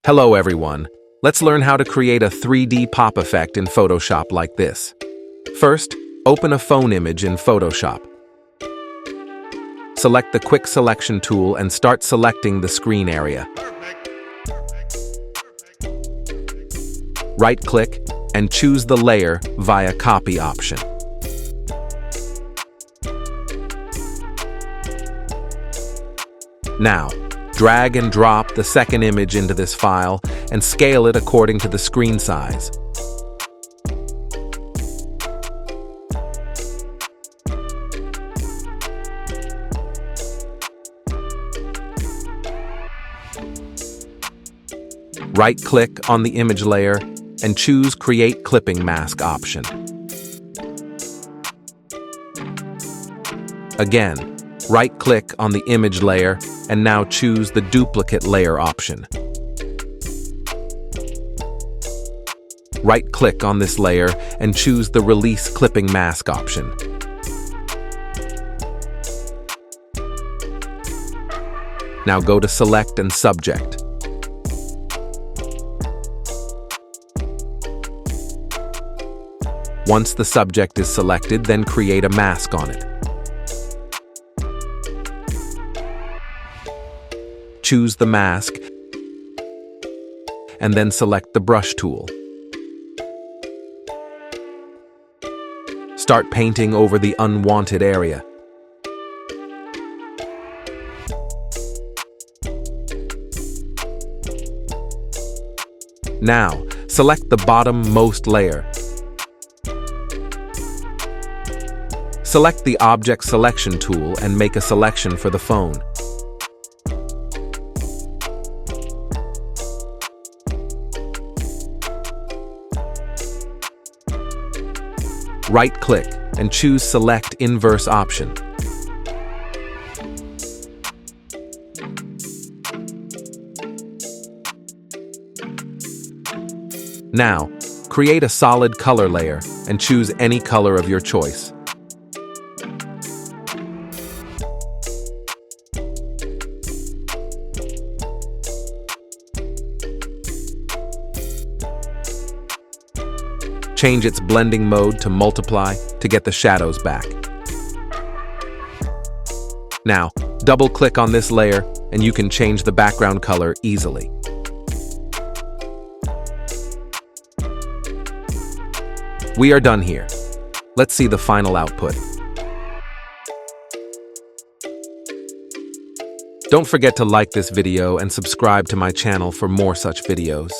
Hello everyone. Let's learn how to create a 3D pop effect in Photoshop like this. First, open a phone image in Photoshop. Select the Quick Selection tool and start selecting the screen area. Right-click and choose the layer via Copy option. Now, drag and drop the second image into this file and scale it according to the screen size. Right-click on the image layer and choose Create Clipping Mask option. Again, right-click on the image layer and now choose the Duplicate Layer option. Right-click on this layer and choose the Release Clipping Mask option. Now go to Select and Subject. Once the subject is selected, then create a mask on it. Choose the mask, and then select the brush tool. Start painting over the unwanted area. Now, select the bottom-most layer. Select the Object Selection tool and make a selection for the phone. Right-click and choose Select Inverse option. Now, create a solid color layer and choose any color of your choice. Change its blending mode to multiply to get the shadows back. Now, double-click on this layer and you can change the background color easily. We are done here. Let's see the final output. Don't forget to like this video and subscribe to my channel for more such videos.